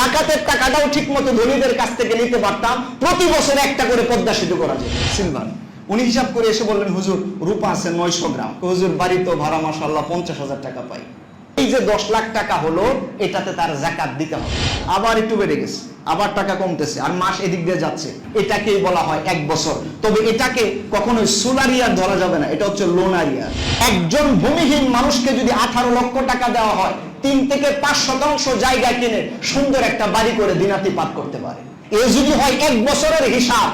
যাকাতের টাকাটাও ঠিক মতো ধনীদের কাছ থেকে নিতে পারতাম, প্রতি বছর একটা করে পদ্মা সেতু করা যেত। সিলভার উনি হিসাব করে এসে বললেন, হুজুর রূপা আছে 900 গ্রাম। হুজুর বাড়ি তো ভাড়া মাশাআল্লাহ 50,000 টাকা পাই, এই যে 10 লাখ টাকা হলো এটাতে তার যাকাত দিতে হবে। আবার একটু বেড়ে গেছে, আবার টাকা কমতেছে, আর মাস এদিক দিয়ে যাচ্ছে, এটাকেই বলা হয় 1 বছর। তবে এটাকে কখনোই সোলারিয়ার ধরা যাবে না, এটা হচ্ছে লোনারিয়ার। একজন ভূমিহীন মানুষকে যদি 18 লক্ষ টাকা দেওয়া হয়, 3 থেকে 5% জায়গা কিনে সুন্দর একটা বাড়ি করে দিনাতিপাত করতে পারে। এ যদি হয় 1 বছরের হিসাব,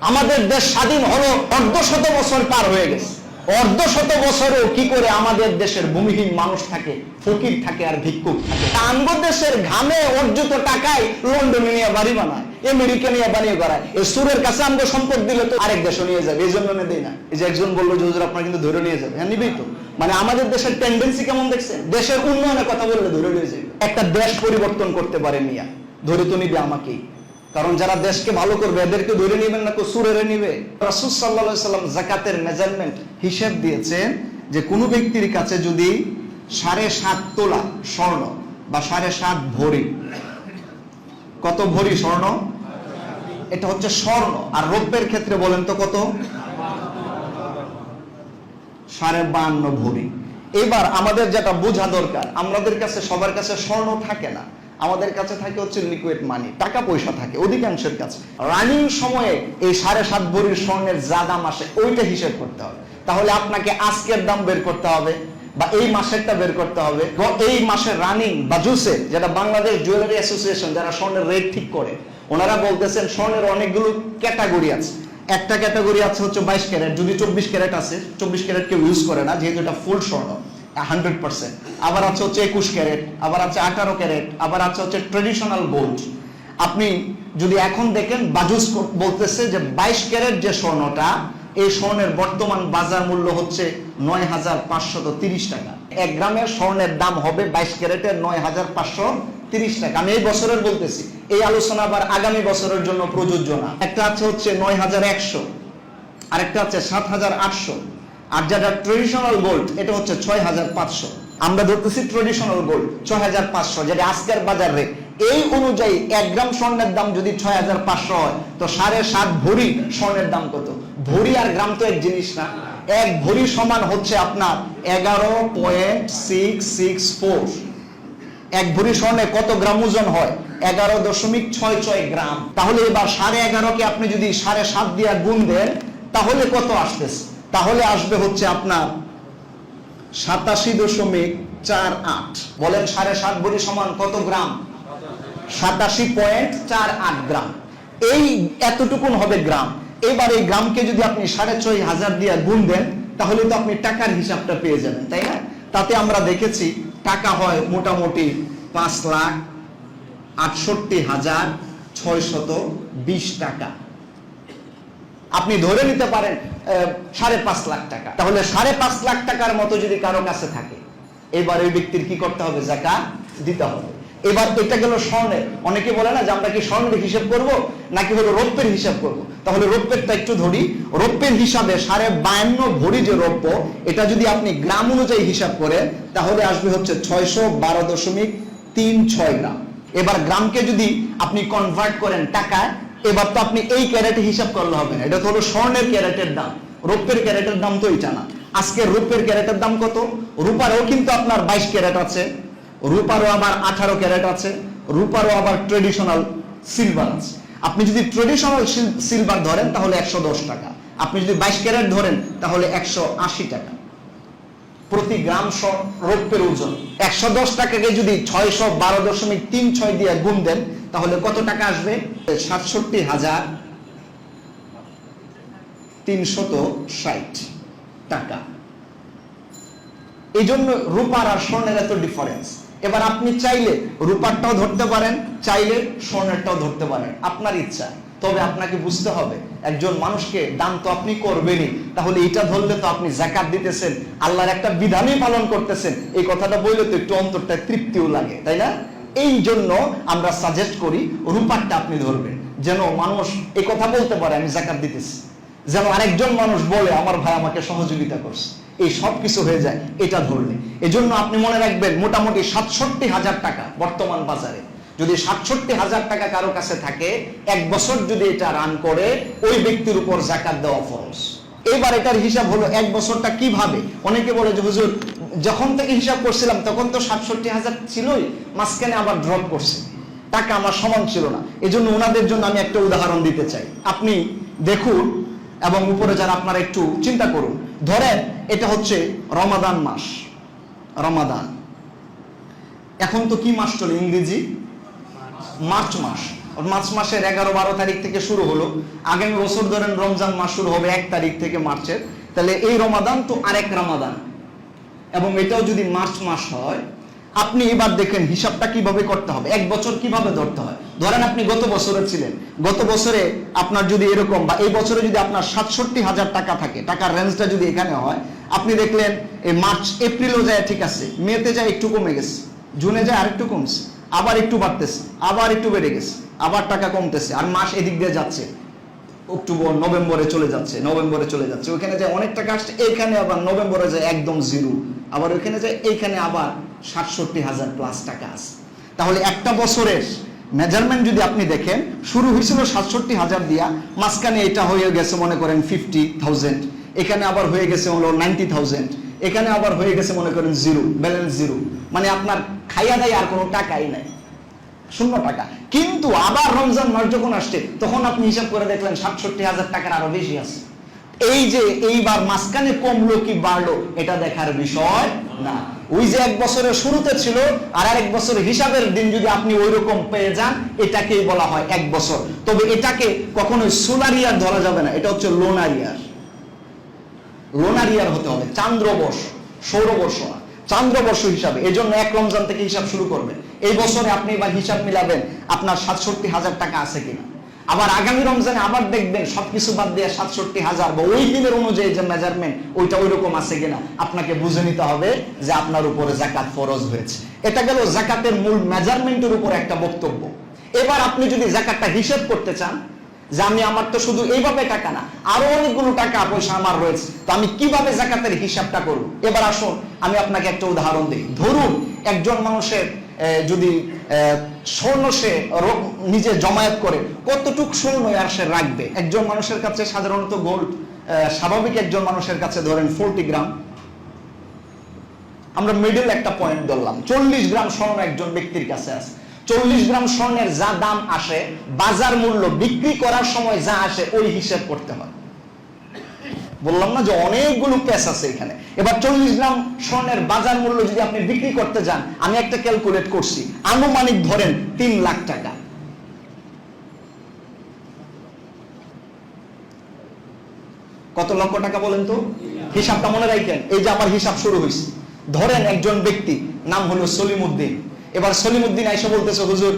আমাদের দেশ স্বাধীন হলো 150 বছর পার হয়ে গেছে। 150 বছরেও কি করে আমাদের দেশের ভূমিহীন মানুষ থাকে, ফকির থাকে আর ভিক্ষুক থাকে। আমগো দেশের ঘামে অর্জিত টাকায় লন্ডনে নিয়ে বাড়ি বানায়, আমেরিকা নিয়ে বানিয়ে করায়। এই সুরের কাছে আমগো সম্পদ দিলে তো আরেক দেশে নিয়ে যাবে, এই জন্য দেই না। এই যে একজন বললো যে হুজুর আপনার কিন্তু ধরে নিয়ে যাবে, হ্যাঁ নিবেই তো। মানে আমাদের দেশের টেন্ডেন্সি কেমন দেখছেন, দেশের উন্নয়নের কথা বললে ধরে নিয়ে যাবে। একটা দেশ পরিবর্তন করতে পারে মিয়া, ধরে তো নিবে আমাকেই। কারণ যারা দেশকে ভালো করবে এদেরকে ধরে নেবেন না, সুরেরে নিবে। রাসূল সাল্লাল্লাহু আলাইহি সাল্লাম যাকাতের মেজারমেন্ট হিসাব দিয়েছেন যে কোনো ব্যক্তির কাছে যদি 7.5 তোলা স্বর্ণ বা 7.5 ভরি, কত ভরি স্বর্ণ? এটা হচ্ছে স্বর্ণ। আর রৌপ্যের ক্ষেত্রে বলেন তো কত? 52.5 ভরি। এবার আমাদের যেটা বোঝা দরকার, আমাদের কাছে সবার কাছে স্বর্ণ থাকে না, আমাদের কাছে থাকে হচ্ছে লিকুইড মানি, টাকা পয়সা থাকে অধিকাংশের কাছে। রানিং সময়ে এই 7.5 ভরির স্বর্ণের যা দাম আসে ওইটা হিসেব করতে হবে। তাহলে আপনাকে আজকের দাম বের করতে হবে বা এই মাসেরটা বের করতে হবে। এই মাসের রানিং বা জুসে, যেটা বাংলাদেশ জুয়েলারি অ্যাসোসিয়েশন যারা স্বর্ণের রেট ঠিক করে, ওনারা বলতেছেন স্বর্ণের অনেকগুলো ক্যাটাগরি আছে। একটা ক্যাটাগরি আছে হচ্ছে 22 ক্যারেট, যদি 24 ক্যারেট আছে, 24 ক্যারেট কেউ ইউজ করে না যেহেতু এটা ফুল স্বর্ণ 100%। আবার আছে হচ্ছে 21 ক্যারেট, আবার আছে 18 ক্যারেট, আবার আছে হচ্ছে ট্রেডিশনাল গোল্ড। আপনি যদি এখন দেখেন, বাজুস বলতেছে যে 22 ক্যারেট যে স্বর্ণটা, এই স্বর্ণের বর্তমান বাজার মূল্য হচ্ছে 9,530 টাকা। 1 গ্রামের স্বর্ণের দাম হবে 22 ক্যারেটের 9,530 টাকা। আমি এই বছরের বলতেছি, এই আলোচনা আবার আগামী বছরের জন্য প্রযোজ্য না। একটা আছে হচ্ছে 9,100, আরেকটা আছে 7,800, আর যেটা ট্রেডিশনাল গোল্ড এটা হচ্ছে 6,500। আমরা ধরতেছি ট্রেডিশনাল গোল্ড 6,500, যেটা আজকের বাজার রেট। এই অনুযায়ী 1 গ্রাম স্বর্ণের দাম যদি 6,500 হয়, তো 7.5 ভরি স্বর্ণের দাম কত? ভরি আর গ্রাম তো এক জিনিস না। 1 ভরি সমান হচ্ছে আপনার 11.664। 1 ভরি স্বর্ণে কত গ্রাম ওজন হয়? 11.66 গ্রাম। তাহলে এবার 11.5কে আপনি যদি 7.5 দিয়ে গুণ দেন, তাহলে কত আসতেছে? তাহলে আসবে হচ্ছে আপনার 87.48। বলেন 7.5 ভরি সমান কত গ্রাম? 87.48 গ্রাম। এই এতটুকুন হবে গ্রাম। এবার এই গ্রামকে যদি আপনি 6,500 দিয়ে গুণ দেন, তাহলে তো আপনি টাকার হিসাবটা পেয়ে যাবেন, তাই না? তাতে আমরা দেখেছি টাকা হয় মোটামুটি 5,68,620 টাকা। আপনি ধরে নিতে পারেন 5.5 লাখ টাকা। তাহলে 5.5 লাখ টাকার মতো যদি কারো কাছে থাকে, এবার ওই ব্যক্তির কি করতে হবে? যাকাত দিতে হবে। এবার এটা গেল স্বর্ণের। অনেকে বলে না যে আমরা কি স্বর্ণের হিসাব করব নাকি হলো রৌপ্যের হিসাব করব। তাহলে রৌপ্যেরটা একটু ধরি। রৌপ্যের হিসাবে 52.5 ভরি যে রৌপ্য, এটা যদি আপনি গ্রাম অনুযায়ী হিসাব করেন, তাহলে আসবে হচ্ছে 612.36 গ্রাম। এবার গ্রামকে যদি আপনি কনভার্ট করেন টাকায়, এবার তো আপনি এই ক্যারেটে হিসাব করলে হবে না। এটা তো হলো স্বর্ণের ক্যারেটের দাম, রৌপ্যের ক্যারেটের দাম তো এটা না। আজকে রৌপ্যের ক্যারেটের দাম কত? রূপারও কিন্তু আপনার 22 ক্যারেট আছে, রূপারও আবার 18 ক্যারেট আছে, রূপারও আবার ট্রেডিশনাল সিলভার আছে। আপনি যদি ট্রেডিশনাল সিলভার ধরেন তাহলে 110 টাকা, আপনি যদি 22 ক্যারেট ধরেন তাহলে 180 টাকা প্রতি গ্রাম রৌপ্যের ওজন। 110 টাকাকে যদি 612.36 দিয়ে গুণ দেন, তাহলে কত টাকা আসবে? 67,360 টাকা। এই জন্য রূপার আর স্বর্ণের এত ডিফারেন্স। এবার আপনি চাইলে রূপারটাও ধরতে পারেন, চাইলে স্বর্ণেরটাও ধরতে পারেন, আপনার ইচ্ছা। তবে আপনাকে বুঝতে হবে, একজন মানুষকে দান তো আপনি করবেনই, তাহলে এটা ধরলে তো আপনি যাকাত দিতেছেন, আল্লাহর একটা বিধানই পালন করতেছেন। এই কথাটা বললে তো একটু অন্তরটা তৃপ্তিও লাগে, তাই না? এই জন্য আমরা সাজেস্ট করি রূপারটা আপনি ধরবেন, যেন মানুষ এই কথা বলতে পারে আমি যাকাত দিতেছি, যেন আরেকজন মানুষ বলে আমার ভাই আমাকে সহযোগিতা করছে। এই সব কিছু হয়ে যায় এটা ধরলে। এজন্য আপনি মনে রাখবেন মোটামুটি 67,000 টাকা বর্তমান বাজারে। যদি ৬৭,০০০ টাকা কারো কাছে থাকে, ১ বছর যদি এটা রান করে, ওই ব্যক্তির উপর যাকাত দেওয়া ফরজ। এবার এটার হিসাব হলো ১ বছরটা কিভাবে। অনেকে বলে যে হুজুর যখন থেকে হিসাব করছিলাম তখন তো ৬৭,০০০ ছিলই, মাঝখানে আবার ড্রপ করছে, টাকা আমার সমান ছিল না। এজন্য ওনাদের জন্য আমি একটা উদাহরণ দিতে চাই। আপনি দেখুন এবং উপরে যারা আপনারা একটু চিন্তা করুন। ধরেন এটা হচ্ছে রমাদান মাস, রমাদান। এখন তো কি মাস চলে ইংরেজি? মার্চ মাস। মার্চ মাসের ১১-১২ তারিখ থেকে শুরু হলো। আগামী বছর ধরেন রমজান মাস শুরু হবে ১ তারিখ থেকে মার্চের। তাহলে এই রমাদান তো আরেক রমাদান, এবং এটাও যদি মার্চ মাস হয়, আপনি এবার দেখেন হিসাবটা কিভাবে করতে হবে, ১ বছর কিভাবে ধরতে হয়। ধরেন আপনি গত বছরে ছিলেন, গত বছরে আপনার যদি এরকম, বা এই বছরে যদি আপনার ৬৭,০০০ টাকা থাকে, টাকার রেঞ্জটা যদি এখানে হয়, আপনি দেখলেন এই মার্চ এপ্রিলও যায় ঠিক আছে, মেতে যায় একটু কমে গেছে, জুনে যায় আরেকটু কমছে, আবার একটু বাড়তেছে, আবার একটু বেড়ে গেছে, আবার টাকা কমতেছে, আর মাস এদিক দিয়ে যাচ্ছে, অক্টোবর নভেম্বরে চলে যাচ্ছে, নভেম্বরে চলে যাচ্ছে, ওইখানে যায় অনেক টাকা আসছে, এইখানে আবার নভেম্বরে যায় একদম জিরো, আবার ওইখানে যায় এইখানে আবার ৬৭,০০০ প্লাস টাকা আছে। তাহলে একটা বছরের মেজারমেন্ট যদি আপনি দেখেন, শুরু হয়েছিল ৬৭,০০০ দিয়া, মাঝখানে এটা হয়ে গেছে মনে করেন 50,000, এখানে আবার হয়ে গেছে হলো 90,000, এখানে আবার হয়ে গেছে মনে করেন জিরো, ব্যালেন্স জিরো, মানে আপনার খাইয়া দেয় আর কোনো টাকাই নাই, 0 টাকা। কিন্তু আবার রমজান মাস যখন আসছে তখন আপনি হিসাব করে দেখলেন ৬৭,০০০ টাকার আরো বেশি আছে। এই যে এইবার মাঝখানে কমলো কি বাড়লো এটা দেখার বিষয় না। ওই যে ১ বছরের শুরুতে ছিল আর আরেক বছরের হিসাবের দিন যদি আপনি ওই রকম পেয়ে যান, এটাকেই বলা হয় ১ বছর। তবে এটাকে কখনোই সোলার ইয়ার ধরা যাবে না, এটা হচ্ছে লোনার ইয়ার। লোনার ইয়ার হতে হবে, চান্দ্রবর্ষ, সৌরবর্ষ না, চান্দ্রবর্ষ হিসাবে। এই জন্য ১ রমজান থেকে হিসাব শুরু করবেন। এই বছরে আপনি এবার হিসাব মিলাবেন আপনার ৬৭,০০০ টাকা আছে কিনা। আবার আগামী রমজানে আবার দেখবেন সবকিছু বাদ দিয়ে ৬৭,০০০ বা ওই দিনের অনুযায়ী যে মেজারমেন্ট ওইটা ওই রকম আছে কিনা, আপনাকে বুঝে নিতে হবে যে আপনার উপরে যাকাত ফরজ হয়েছে। এটা গেল যাকাতের মূল মেজারমেন্টের উপর একটা বক্তব্য। এবার আপনি যদি যাকাতটা হিসাব করতে চান যে আমি, আমার তো শুধু এইভাবে টাকা না, আরো অনেকগুলো টাকা পয়সা আমার রয়েছে, তো আমি কিভাবে যাকাতের হিসাবটা করব। এবার আসুন আমি আপনাকে একটা উদাহরণ দিই। ধরুন একজন মানুষের যদি স্বর্ণ সে নিজে জমায়েত করে, কতটুক স্বর্ণ আর সে রাখবে। একজন মানুষের কাছে সাধারণত গোল্ড, স্বাভাবিক একজন মানুষের কাছে ধরেন 40 গ্রাম, আমরা মিডল একটা পয়েন্ট ধরলাম, 40 গ্রাম স্বর্ণ একজন ব্যক্তির কাছে আছে। 40 গ্রাম স্বর্ণের যা দাম আসে, বাজার মূল্য বিক্রি করার সময় যা আসে, ওই হিসাব করতে হয়। বললাম না যে অনেকগুলো কেস আছে এখানে। এবার 40 গ্রাম স্বর্ণের বাজার মূল্য যদি আপনি বিক্রি করতে যান, আমি একটা ক্যালকুলেট করছি, আনুমানিক ধরেন 3 লাখ টাকা। কত লক্ষ টাকা বলেন তো? হিসাবটা মনে রাখেন। এই যে আমার হিসাব শুরু হয়েছে, ধরেন একজন ব্যক্তি নাম হলো সলিমউদ্দিন। এবার সলিমউদ্দিন আইসা বলতেছে হুজুর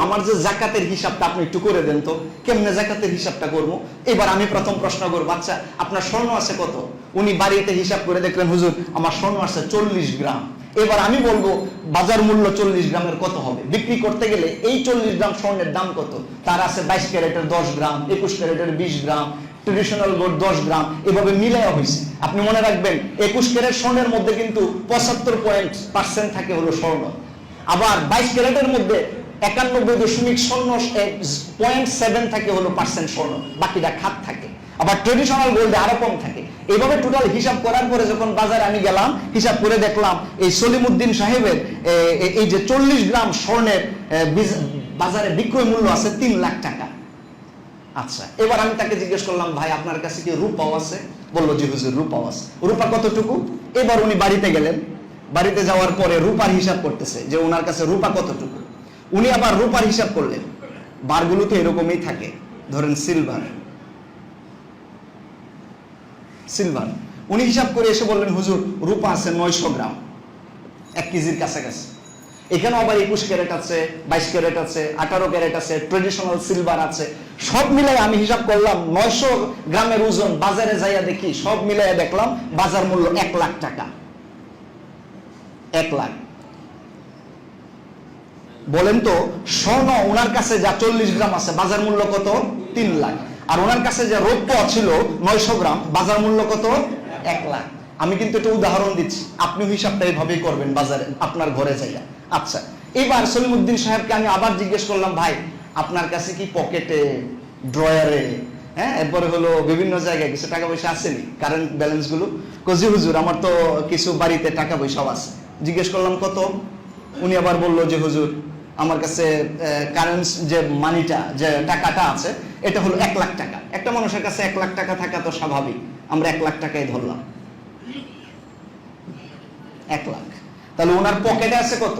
আমার যে যাকাতের হিসাবটা আপনি একটু করে দেন তো। কেমনে যাকাতের হিসাবটা করবো? এবার আমি প্রথম প্রশ্ন করবো, আচ্ছা আপনার স্বর্ণ আছে কত? উনি বাড়িতে হিসাব করে দেখলেন হুজুর আমার স্বর্ণ আছে 40 গ্রাম। এবার আমি বলবো বাজার মূল্য 40 গ্রামের কত হবে, বিক্রি করতে গেলে এই 40 গ্রাম স্বর্ণের দাম কত। তার আছে 22 ক্যারেটের 10 গ্রাম, 21 ক্যারেটের 20 গ্রাম, ট্রেডিশনাল গোল্ড 10 গ্রাম, এভাবে মিলাইয়া হয়েছে। আপনি মনে রাখবেন 21 ক্যারেট স্বর্ণের মধ্যে কিন্তু 75% থাকে হলো স্বর্ণ। আবার 22 ক্যারেটের মধ্যে 91.0.7 থাকে হলো পার্সেন্ট স্বর্ণ, বাকিটা খাত থাকে। আবার ট্রেডিশনাল গোল্ডে আরো কম থাকে। এইভাবে টোটাল হিসাব করার পরে যখন বাজারে আমি গেলাম, হিসাব করে দেখলাম এই সলিমউদ্দিন সাহেবের এই যে 40 গ্রাম স্বর্ণের বাজারে বিক্রয় মূল্য আছে 3 লাখ টাকা। আচ্ছা, এবার আমি তাকে জিজ্ঞেস করলাম, ভাই আপনার কাছে কি রূপাও আছে? বললো জি হুজুর রূপাও আছে। রূপা কতটুকু? এবার উনি বাড়িতে গেলেন, বাড়িতে যাওয়ার পরে রূপার হিসাব করতেছে যে ওনার কাছে রূপা কতটুকু। উনি আবার রূপার হিসাব করলেন, বারগুলো তো এরকমই থাকে, ধরেন সিলভার। উনি হিসাব করে এসে বললেন হুজুর রূপা আছে 900 গ্রাম, 1 কেজির কাছাকাছি। এখানে আবার 21 ক্যারেট আছে, 22 ক্যারেট আছে, 18 ক্যারেট আছে, ট্রেডিশনাল সিলভার আছে। সব মিলাই আমি হিসাব করলাম 900 গ্রামের ওজন। বাজারে যাইয়া দেখি সব মিলাই দেখলাম বাজার মূল্য 1 লাখ টাকা। 1 লাখ। বলেন তো স্বর্ণ ওনার কাছে যা 40 গ্রাম আছে বাজার মূল্য কত? 3 লাখ। আর ওনার কাছে যে রৌপ্য ছিল 900 গ্রাম, বাজার মূল্য কত? 1 লাখ। আমি কিন্তু একটা উদাহরণ দিচ্ছি, আপনি হিসাবটা এইভাবেই করবেন বাজারে আপনার ঘরে যাইয়া। আচ্ছা, এবার সলিমউদ্দিন সাহেবকে আমি আবার জিজ্ঞেস করলাম, ভাই আপনার কাছে কি পকেটে, ড্রয়ারে, হ্যাঁ, এরপরে হলো বিভিন্ন জায়গায় কিছু টাকা পয়সা আসেনি, কারেন্ট ব্যালেন্স গুলো? কজি হুজুর আমার তো কিছু বাড়িতে টাকা পয়সাও আছে। জিজ্ঞেস করলাম কত? উনি আবার বললো যে হুজুর আমার কাছে কারেন্ট যে মানিটা, যে টাকাটা আছে, এটা হলো 1 লাখ টাকা। একটা মানুষের কাছে 1 লাখ টাকা থাকা তো স্বাভাবিক, আমরা 1 লাখ টাকাই ধরলাম। 1 লাখ। তাহলে ওনার পকেটে আছে কত?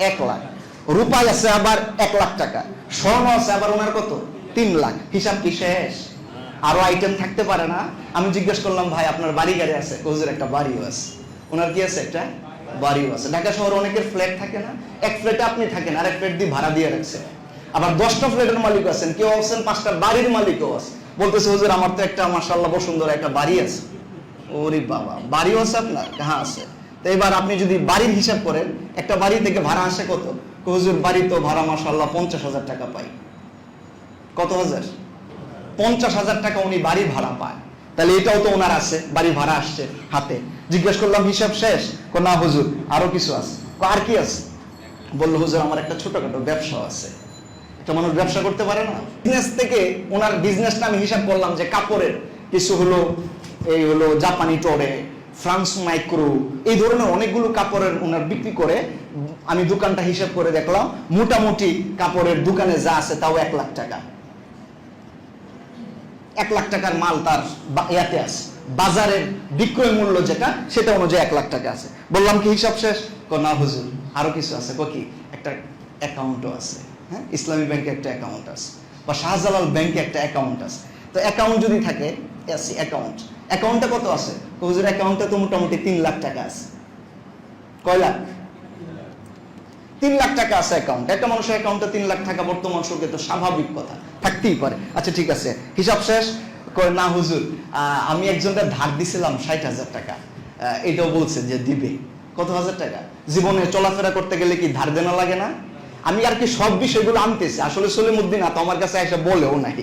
1 লাখ। রূপায় আছে আবার 1 লাখ টাকা, স্বর্ণ আছে আবার ওনার কত? 3 লাখ। হিসাব কি শেষ? আরো আইটেম থাকতে পারে না? আমি জিজ্ঞেস করলাম, ভাই আপনার বাড়ি গাড়ি আছে? হুজুর একটা বাড়িও আছে। ওনার কি আছে? একটা বাড়িও আছে। ঢাকা শহরে অনেকের ফ্ল্যাট থাকে না, এক ফ্ল্যাটে আপনি থাকেন, আরেক ফ্ল্যাট দিয়ে ভাড়া দিয়ে রাখছেন। আবার 10টা ফ্ল্যাটের মালিক আছেন, কেউ আছেন 5টা বাড়ির মালিকও আছে। বলতেছে হুজুর আমার তো একটা মাশাআল্লাহ বসুন্ধরা একটা বাড়ি আছে। ওরে বাবা, বাড়িও আছে আপনার? হ্যাঁ আছে। তো এবার আপনি যদি বাড়ির হিসাব করেন, একটা বাড়ি থেকে ভাড়া আসে কত? হুজুর বাড়ি তো ভাড়া মাশাআল্লাহ 50,000 টাকা পাই। কত হাজার? 50,000 টাকা উনি বাড়ি ভাড়া পায়। তাহলে এটাও তো ওনার আছে, বাড়ি ভাড়া আসছে হাতে। জিজ্ঞেস করলাম হিসাব শেষ? না হুজুর আরো কিছু আছে। আর কি আছে? বললো হুজুর আমার একটা ছোটখাটো ব্যবসা আছে। একটা মানুষ ব্যবসা করতে পারে না? বিজনেস থেকে ওনার বিজনেসটা আমি হিসাব করলাম যে কাপড়ের কিছু হলো, এই হলো জাপানি টরে, ফ্রান্স মাইক্রো, এই ধরনের অনেকগুলো কাপড়ের ওনার বিক্রি করে। আমি দোকানটা হিসাব করে দেখলাম, মোটামুটি কাপড়ের দোকানে যা আছে তাও 1 লাখ টাকা। 1 লাখ টাকার মাল তার ইয়াতে আছে, বাজারের বিক্রয় মূল্য যেটা সেটা অনুযায়ী 1 লাখ টাকা আছে। বললাম কি হিসাব শেষ? না হুজুর আরো কিছু আছে। কি? একটা অ্যাকাউন্টও আছে, হ্যাঁ, ইসলামী ব্যাংকে একটা অ্যাকাউন্ট আছে, বা শাহজালাল ব্যাংকে একটা অ্যাকাউন্ট আছে। তো অ্যাকাউন্ট যদি থাকে, অ্যাকাউন্টে কত আছে? হুজুর অ্যাকাউন্টে তো মোটামুটি 3 লাখ টাকা আছে। কয় লাখ? 3 লাখ টাকা আছে অ্যাকাউন্ট। একটা মানুষের অ্যাকাউন্টে 3 লাখ টাকা বর্তমান যুগে তো স্বাভাবিক কথা, থাকতেই পারে। আচ্ছা ঠিক আছে, হিসাব শেষ? না হুজুর আমি একজনকে ধার দিছিলাম 60,000 টাকা, এটাও বলছে যে দিবে। কত হাজার টাকা? জীবনে চলাফেরা করতে গেলে কি ধার দেনা লাগে না? আমি আর কি সব বিষয়গুলো আনতেছি, আসলে সলিমউদ্দিন তো আমার কাছে এসে বলেও নাই,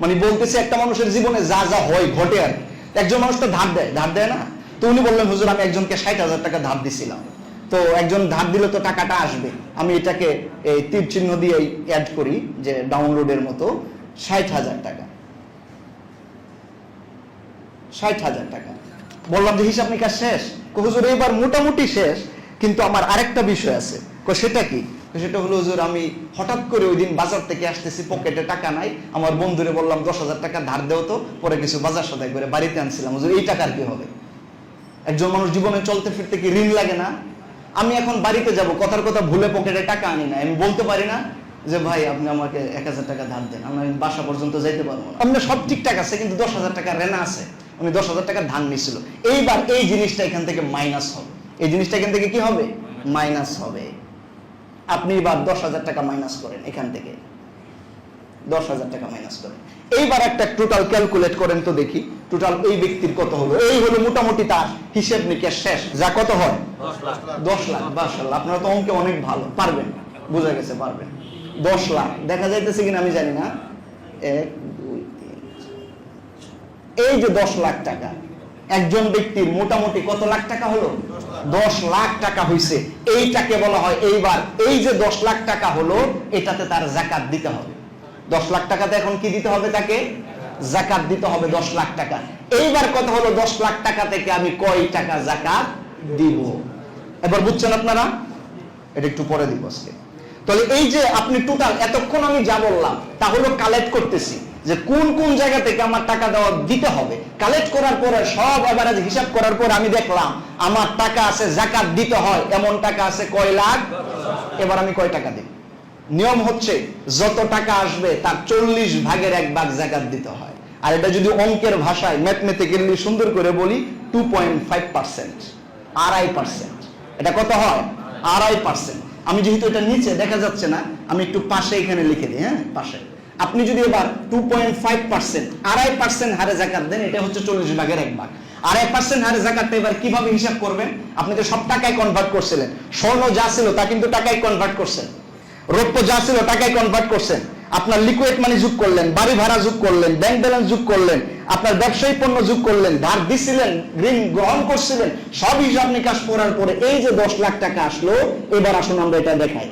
মানে বলতেছে একটা মানুষের জীবনে যা যা হয় ঘটে আর কি। একজন মানুষ তো ধার দেয় না? তো উনি বললেন হুজুর আমি একজনকে 60,000 টাকা ধার দিছিলাম। তো একজন ধার দিলে তো টাকাটা আসবে, আমি এটাকে এই তীর চিহ্ন দিয়ে অ্যাড করি যে ডাউনলোডের মতো, 60,000 টাকা। 60,000 টাকা। বললাম যে হিসাব নিকাশ শেষ? হুজুর এবার মোটামুটি শেষ, কিন্তু আমার আরেকটা বিষয় আছে। সেটা কি? সেটা হলো হুজুর আমি হঠাৎ করে ওই দিন বাজার থেকে আসতেছি, পকেটে টাকা নাই, আমার বন্ধুরে বললাম 10,000 টাকা ধার দেও তো, পরে কিছু বাজার সদাই করে বাড়িতে আনছিলাম। হুজুর এই টাকার কি হবে? একজন মানুষ জীবনে চলতে ফিরতে কি ঋণ লাগে না? আমি এখন বাড়িতে যাব, কথার কথা ভুলে পকেটে টাকা আনি না, আমি বলতে পারি না যে ভাই আপনি আমাকে 1,000 টাকা ধার দেন, আমি বাসা পর্যন্ত যাইতে পারবো না। আপনার সব ঠিকঠাক আছে, কিন্তু 10,000 টাকা রেনা আছে, আমি 10,000 টাকা ধার নিছিল। এইবার এই জিনিসটা এখান থেকে মাইনাস হবে, এই জিনিসটা এখান থেকে কি হবে? মাইনাস হবে। আপনি এবার 10,000 টাকা মাইনাস করেন, এখান থেকে 10,000 টাকা মাইনাস করেন। এইবার একটা টোটাল ক্যালকুলেট করেন তো দেখি, টোটাল এই ব্যক্তির কত হলো। এই হলো মোটামুটি তার হিসেব নিকেশ শেষ, যা কত হয়? 10 লাখ। মাশাআল্লাহ, আপনারা তো অঙ্কে অনেক ভালো, পারবেন, বোঝা গেছে পারবেন। 10 লাখ দেখা যাইতেছে কিনা আমি জানি না। 1 2 3, এই যে 10 লাখ টাকা একজন ব্যক্তির মোটামুটি কত লাখ টাকা হলো? 10 লাখ টাকা হইছে। এইটাকে বলা হয়, এইবার এই যে 10 লাখ টাকা হলো, এটাতে তার যাকাত দিতে হবে। 10 লাখ টাকাতে এখন কি দিতে হবে? তাকে যাকাত দিতে হবে 10 লাখ টাকা। এইবার কথা হলো 10 লাখ টাকা থেকে আমি কয় টাকা যাকাত দিব? এবার বুঝছেন আপনারা? এটা একটু পরে দিব আজকে। তাহলে এই যে আপনি টোটাল এতক্ষণ আমি যা বললাম তা হলো কালেক্ট করতেছি যে কোন কোন জায়গা থেকে আমার টাকা দেওয়া দিতে হবে। কালেক্ট করার পরে সব এভারেজ হিসাব করার পর আমি দেখলাম আমার টাকা আছে, যাকাত দিতে হয় এমন টাকা আছে কয় লাখ। এবার আমি কয় টাকা দেব? নিয়ম হচ্ছে যত টাকা আসবে তার 40 ভাগের 1 ভাগ যাকাত দিতে হয়। আর এটা যদি অঙ্কের ভাষায় ম্যাথমেটিক্যালি সুন্দর করে বলি 2.5%, 2.5%। এটা কত হয়? 2.5%। আমি যেহেতু এটা নিচে দেখা যাচ্ছে না, আমি একটু পাশে এখানে লিখে দিই, হ্যাঁ পাশে। আপনি যদি এবার 2.5%, 2.5% হারে যাকাত দেন, এটা হচ্ছে 40 ভাগের 1 ভাগ। 2.5% হারে যাকাতটা এবার কিভাবে হিসাব করবেন? আপনি তো সব টাকায় কনভার্ট করছিলেন, স্বর্ণ যা ছিল তা কিন্তু টাকায় কনভার্ট করছেন, রৌপ্য যা ছিল টাকায় কনভার্ট করছেন, আপনার লিকুইড মানি যোগ করলেন, বাড়ি ভাড়া যোগ করলেন, ব্যাংক ব্যালেন্স যোগ করলেন, আপনার ব্যবসায়ী পণ্য যোগ করলেন, ধার দিছিলেন, ঋণ গ্রহণ করছিলেন, সব হিসাব নিকাশ করার পরে এই যে 10 লাখ টাকা আসলো। এবার আসুন আমরা এটা দেখাই।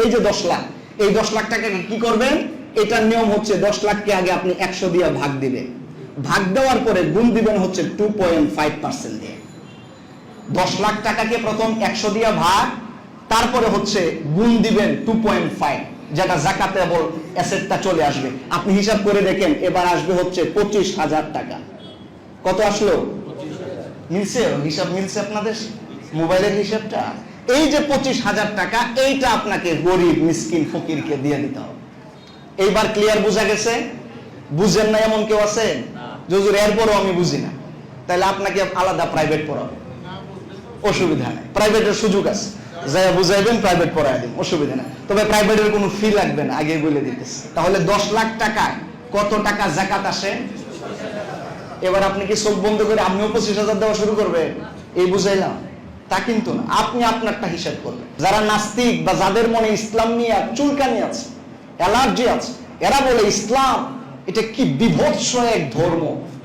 এই যে 10 লাখ, এই 10 লাখ টাকা কি করবেন? এটার নিয়ম হচ্ছে 10 লাখকে আগে আপনি 100 দিয়ে ভাগ দিবেন, ভাগ দেওয়ার পরে গুণ দিবেন হচ্ছে 2.5% দিয়ে। 10 লাখ টাকাকে প্রথম 100 দিয়ে ভাগ, তারপরে হচ্ছে গুণ দিবেন 2.5, যেটা যাকাতেবল অ্যাসেটটা চলে আসবে। আপনি হিসাব করে দেখেন, এবার আসবে হচ্ছে 25,000 টাকা। কত আসলো? মিলছে? হিসাব মিলছে আপনাদের মোবাইলের হিসাবটা? এই যে 25,000 টাকা, এইটা আপনাকে গরিব মিসকিন ফকিরকে দিয়ে দিতে হবে। এইবার ক্লিয়ার বোঝা গেছে? বুঝেন না এমন কেউ আছে? হুজুর এরপরও আমি বুঝি না, তাহলে আপনাকে আলাদা প্রাইভেট পড়াবো, অসুবিধা নেই, প্রাইভেটের সুযোগ আছে, যাই বুঝাইবেন প্রাইভেট পড়াই দিন, অসুবিধা নেই। তবে প্রাইভেটের কোনো ফি লাগবে না, আগে বলে দিতেছি। তাহলে 10 লাখ টাকায় কত টাকা যাকাত আসে? এবার আপনি কি চোখ বন্ধ করে আপনিও 25,000 দেওয়া শুরু করবেন? এই বুঝাইলাম? তা কিন্তু না, আপনি আপনারটা হিসাব করবেন। যারা নাস্তিক বা যাদের মনে ইসলাম নিয়ে চুলকানি আছে, অ্যালার্জি আছে, এরা বলে ইসলাম এটা কি বিভৎস এক ধর্ম,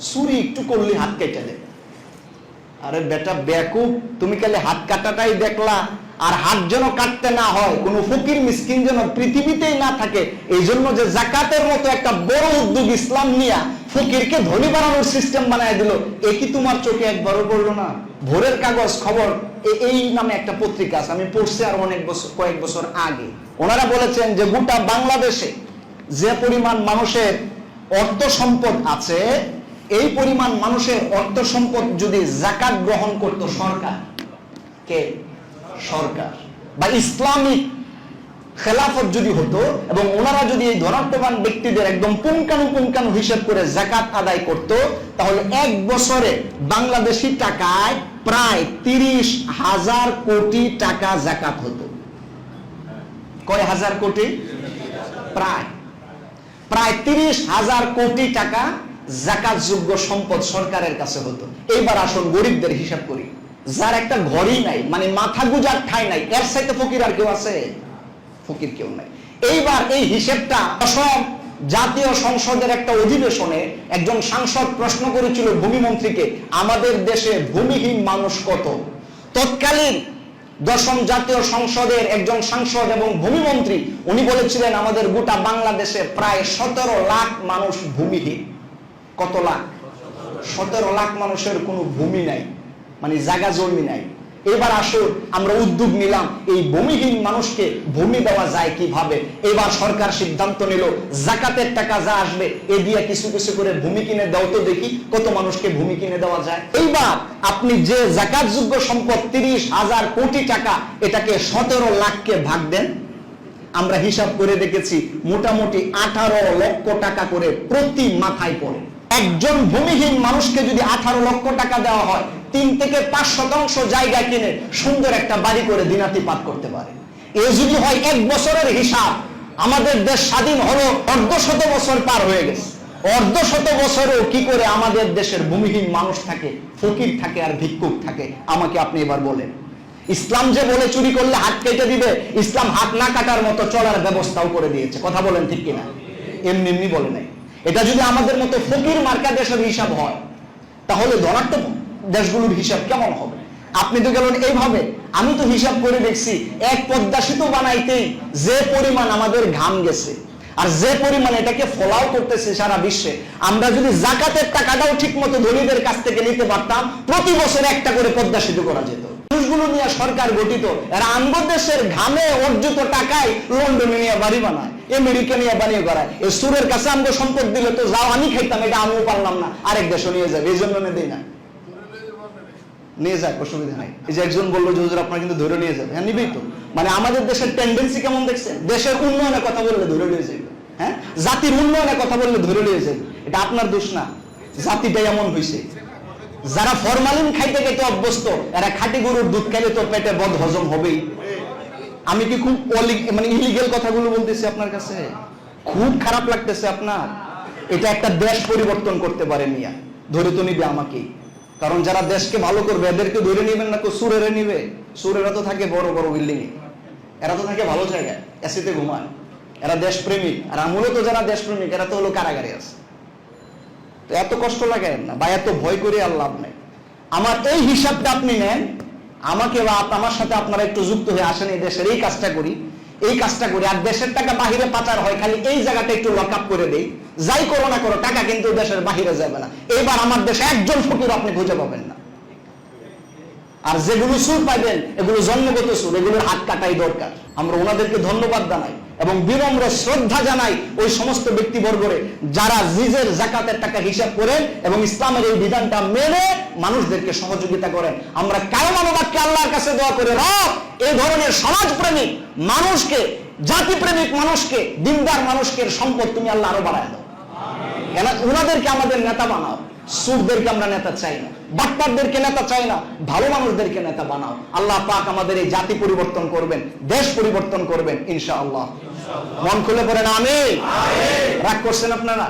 চুরি একটু করলে হাত কেটে দেয়। আরে বেটা বেকুব, তুমি খালি হাত কাটাটাই দেখলা, আর হাত যেন কাটতে না হয়, কোন ফকির মিসকিন যেন পৃথিবীতেই না থাকে, এই জন্য যে যাকাতের মতো একটা বড় উদ্যোগ ইসলাম নিয়ে ফকিরকে ধনী বানানোর সিস্টেম বানায় দিল, এ কি তোমার চোখে একবারও পড়লো না? ভোরের কাগজ খবর এই নামে একটা পত্রিকা আছে, আমি পড়ছি আর কয়েক বছর আগে। ওনারা বলেছেন যে গোটা বাংলাদেশে যে পরিমাণ মানুষের অর্থ সম্পদ আছে, এই পরিমাণ মানুষের অর্থ সম্পদ যদি যাকাত গ্রহণ করত সরকার, কে? সরকার বা ইসলামিক খেলাফত যদি হতো, এবং ওনারা যদি এই ধনাত্মবান ব্যক্তিদের একদম পুঙ্খানু হিসাব করে যাকাত আদায় করত, তাহলে এক বছরে বাংলাদেশি টাকায় প্রায় 30,000 কোটি টাকা যাকাত হতো। কয় হাজার কোটি? প্রায় 30,000 কোটি টাকা যাকাতযোগ্য সম্পদ সরকারের কাছে হতো। এইবার আসুন গরিবদের হিসাব করি, যার একটা ঘরই নাই, মানে মাথা গুজার ঠাঁই নাই, এর সাথে ফকির আর কেউ আছে? ফকির কেউ নাই। এইবার এই হিসেবটা সব জাতীয় সংসদের একটা অধিবেশনে একজন সাংসদ প্রশ্ন করেছিল ভূমিমন্ত্রীকে, আমাদের দেশে ভূমিহীন মানুষ কত? তৎকালীন 10ম জাতীয় সংসদের একজন সাংসদ এবং ভূমিমন্ত্রী, উনি বলেছিলেন আমাদের গোটা বাংলাদেশে প্রায় 17 লাখ মানুষ ভূমিহীন। কত লাখ? 17 লাখ মানুষের কোনো ভূমি নাই, মানে জায়গা জমি নাই। এবার আসুন আমরা উদ্যোগ নিলাম, এই ভূমিহীন মানুষকে ভূমি দেওয়া যায় কিভাবে। এবার সরকার সিদ্ধান্ত নিল, যাকাতের টাকা যা আসবে এ দিয়ে কিছু কিছু করে ভূমি কিনে দাও, তো দেখি কত মানুষকে ভূমি কিনে দেওয়া যায়। এইবার আপনি যে যাকাতযোগ্য সম্পদ 30,000 কোটি টাকা, এটাকে 17 লাখকে ভাগ দেন। আমরা হিসাব করে দেখেছি মোটামুটি 18 লক্ষ টাকা করে প্রতি মাথায় পড়ে। একজন ভূমিহীন মানুষকে যদি 18 লক্ষ টাকা দেওয়া হয়, 3 থেকে 5% জায়গা কিনে সুন্দর একটা বাড়ি করে দিনাতিপাত করতে পারে। এ যদি হয় 1 বছরের হিসাব, আমাদের দেশ স্বাধীন হলো 1/2 বছর পার হয়ে গেছে। 1/2 বছরেও কি করে আমাদের দেশের ভূমিহীন মানুষ থাকে, ফকির থাকে আর ভিক্ষুক থাকে? আমাকে আপনি এবার বলেন। ইসলাম যে বলে চুরি করলে হাত কেটে দিবে, ইসলাম হাত না কাটার মতো চলার ব্যবস্থাও করে দিয়েছে। কথা বলেন ঠিক কিনা? এমনি এমনি বলে নাই। এটা যদি আমাদের মতো ফকির মার্কা দেশের হিসাব হয়, তাহলে ধনাত্মক দেশগুলোর হিসাব কেমন হবে? আপনি তো গেলেন এইভাবে, আমি তো হিসাব করে দেখছি, এক পদ্মা সেতু বানাইতেই যে পরিমাণ আমাদের ঘাম গেছে, আর যে পরিমাণ এটাকে ফলাও করতেছে সারা বিশ্বে, আমরা যদি যাকাতের টাকাটাও ঠিক মতো ধনীদের কাছ থেকে নিতে পারতাম, প্রতি বছর একটা করে পদ্মা সেতু করা যেত। মানুষগুলো নিয়ে সরকার গঠিত, এরা আঙ্গ দেশের ঘামে অর্জিত টাকায় লন্ডনে নিয়ে বাড়ি বানায়, আমেরিকা নিয়ে বানিয়ে করায়। এই সুরের কাছে আমাকে সম্পদ দিলে তো যাও, আমি খাইতাম, এটা আমিও পারলাম না, আরেক দেশও নিয়ে যাবে, এই জন্য দেই না। নিয়ে যাক, অসুবিধা নাই। এই যে একজন বললো যে হুজুর আপনার কিন্তু ধরে নিয়ে যাবে, হ্যাঁ নিবেই তো। মানে আমাদের দেশের টেন্ডেন্সি কেমন দেখছেন? দেশের উন্নয়নের কথা বললে ধরে নিয়ে যাবে, হ্যাঁ, জাতির উন্নয়নের কথা বললে ধরে নিয়ে যাবে। এটা আপনার দোষ না, জাতিটাই এমন হয়েছে। যারা ফরমালিন খাইতে খাইতে অভ্যস্ত, এরা খাঁটি গরুর দুধ খাইলে তো পেটে বদ হজম হবেই। আমি কি খুব মানে ইলিগেল কথাগুলো বলতেছি আপনার কাছে? খুব খারাপ লাগতেছে আপনার? এটা একটা দেশ পরিবর্তন করতে পারে নিয়া, ধরে তো নিবে আমাকেই। কারণ যারা দেশকে ভালো করবে এদেরকে ধরে নিবেন না, সুরেরা নিবে। সুরেরা তো থাকে বড় বড় বিল্ডিং এ, এরা তো থাকে ভালো জায়গায়, এসিতে ঘুমায়, এরা দেশপ্রেমিক। আর মূলত যারা দেশপ্রেমিক এরা তো হলো কারাগারে আছে। তো এত কষ্ট লাগে না বা এত ভয় করে আর লাভ নেই। আমার এই হিসাবটা আপনি নেন, আমাকে বা আমার সাথে আপনারা একটু যুক্ত হয়ে আসেন, এই দেশের এই কাজটা করি। এই কাজটা করি, আর দেশের টাকা বাহিরে পাচার হয়, খালি এই জায়গাটা একটু লক আপ করে দেই, যাই করো না করো, টাকা কিন্তু দেশের বাহিরে যাবে না। এবার আমার দেশে একজন ফকির আপনি খুঁজে পাবেন না। আর যেগুলো সুর পাইবেন এগুলো জন্মগত সুর, এগুলোর হাত কাটাই দরকার। আমরা ওনাদেরকে ধন্যবাদ জানাই এবং বিনম্র শ্রদ্ধা জানাই ওই সমস্ত ব্যক্তিবর্গরে যারা নিজের যাকাতের টাকা হিসাব করেন এবং ইসলামের এই বিধানটা মেনে মানুষদেরকে সহযোগিতা করেন। আমরা কায়মানুবাদকে আল্লাহর কাছে দোয়া করে রব এই ধরনের সমাজপ্রেমিক মানুষকে, জাতিপ্রেমিক মানুষকে, দিনদার মানুষকে সম্পদ তুমি আল্লাহ আরো বাড়ায় দাও। কেন ওনাদেরকে আমাদের নেতা বানাও, সুরদেরকে আমরা নেতা চাই না, বাটপারদেরকে নেতা চাই না, ভালো মানুষদেরকে নেতা বানাও। আল্লাহ পাক আমাদের এই জাতি পরিবর্তন করবেন, দেশ পরিবর্তন করবেন ইনশাআল্লাহ। মন খুলে পড়েন আমিন। রাগ করছেন আপনারা?